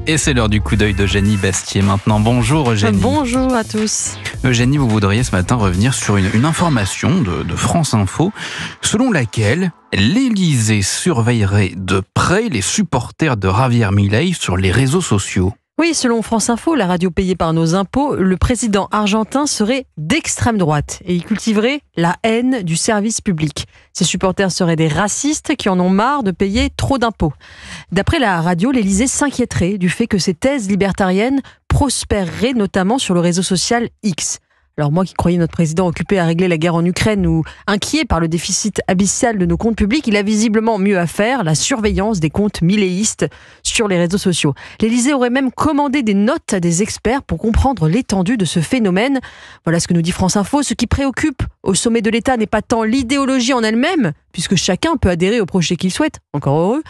Et c'est l'heure du coup d'œil d'Eugénie Bastier maintenant. Bonjour Eugénie. Bonjour à tous. Eugénie, vous voudriez ce matin revenir sur une information de France Info selon laquelle l'Élysée surveillerait de près les supporters de Javier Milei sur les réseaux sociaux. Oui, selon France Info, la radio payée par nos impôts, le président argentin serait d'extrême droite et il cultiverait la haine du service public. Ses supporters seraient des racistes qui en ont marre de payer trop d'impôts. D'après la radio, l'Élysée s'inquiéterait du fait que ces thèses libertariennes prospéreraient notamment sur le réseau social X. Alors moi qui croyais notre président occupé à régler la guerre en Ukraine ou inquiet par le déficit abyssal de nos comptes publics, il a visiblement mieux à faire, la surveillance des comptes milléistes sur les réseaux sociaux. L'Élysée aurait même commandé des notes à des experts pour comprendre l'étendue de ce phénomène. Voilà ce que nous dit France Info. Ce qui préoccupe au sommet de l'État n'est pas tant l'idéologie en elle-même, puisque chacun peut adhérer au projet qu'il souhaite, encore heureux,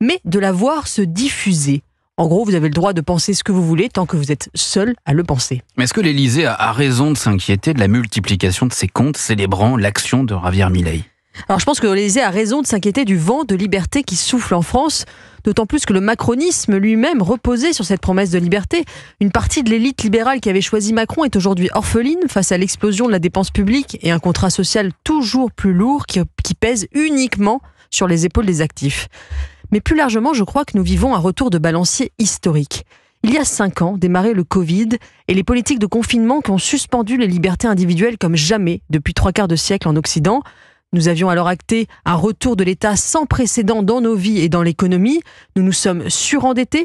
mais de la voir se diffuser. En gros, vous avez le droit de penser ce que vous voulez tant que vous êtes seul à le penser. Mais est-ce que l'Élysée a raison de s'inquiéter de la multiplication de ces comptes célébrant l'action de Javier Milei ? Alors je pense que l'Élysée a raison de s'inquiéter du vent de liberté qui souffle en France, d'autant plus que le macronisme lui-même reposait sur cette promesse de liberté. Une partie de l'élite libérale qui avait choisi Macron est aujourd'hui orpheline face à l'explosion de la dépense publique et un contrat social toujours plus lourd qui pèse uniquement sur les épaules des actifs. Mais plus largement, je crois que nous vivons un retour de balancier historique. Il y a 5 ans, démarrait le Covid et les politiques de confinement qui ont suspendu les libertés individuelles comme jamais depuis 3/4 de siècle en Occident. Nous avions alors acté un retour de l'État sans précédent dans nos vies et dans l'économie. Nous nous sommes surendettés.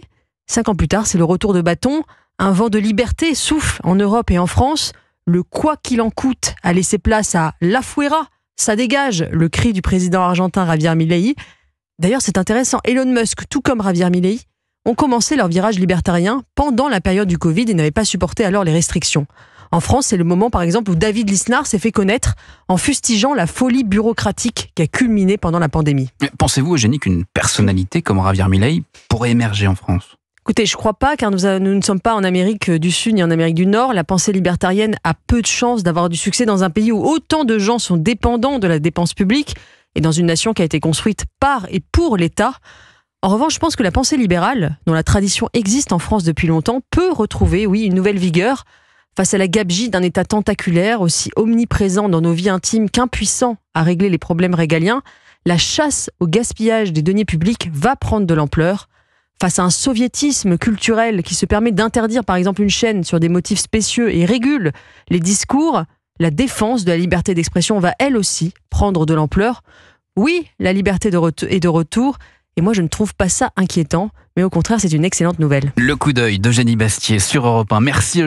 5 ans plus tard, c'est le retour de bâton. Un vent de liberté souffle en Europe et en France. Le quoi qu'il en coûte a laissé place à la fuera. Ça dégage, le cri du président argentin Javier Milei. D'ailleurs, c'est intéressant, Elon Musk, tout comme Javier Milei, ont commencé leur virage libertarien pendant la période du Covid et n'avaient pas supporté alors les restrictions. En France, c'est le moment, par exemple, où David Lisnard s'est fait connaître en fustigeant la folie bureaucratique qui a culminé pendant la pandémie. Pensez-vous, Eugénie, qu'une personnalité comme Javier Milei pourrait émerger en France ? Écoutez, je ne crois pas, car nous ne sommes pas en Amérique du Sud ni en Amérique du Nord. La pensée libertarienne a peu de chances d'avoir du succès dans un pays où autant de gens sont dépendants de la dépense publique et dans une nation qui a été construite par et pour l'État. En revanche, je pense que la pensée libérale, dont la tradition existe en France depuis longtemps, peut retrouver, oui, une nouvelle vigueur face à la gabegie d'un État tentaculaire, aussi omniprésent dans nos vies intimes qu'impuissant à régler les problèmes régaliens. La chasse au gaspillage des deniers publics va prendre de l'ampleur. Face à un soviétisme culturel qui se permet d'interdire par exemple une chaîne sur des motifs spécieux et régule les discours, la défense de la liberté d'expression va elle aussi prendre de l'ampleur. Oui, la liberté est de retour, et moi je ne trouve pas ça inquiétant, mais au contraire c'est une excellente nouvelle. Le coup d'œil d'Eugénie Bastier sur Europe 1. Merci Eugénie.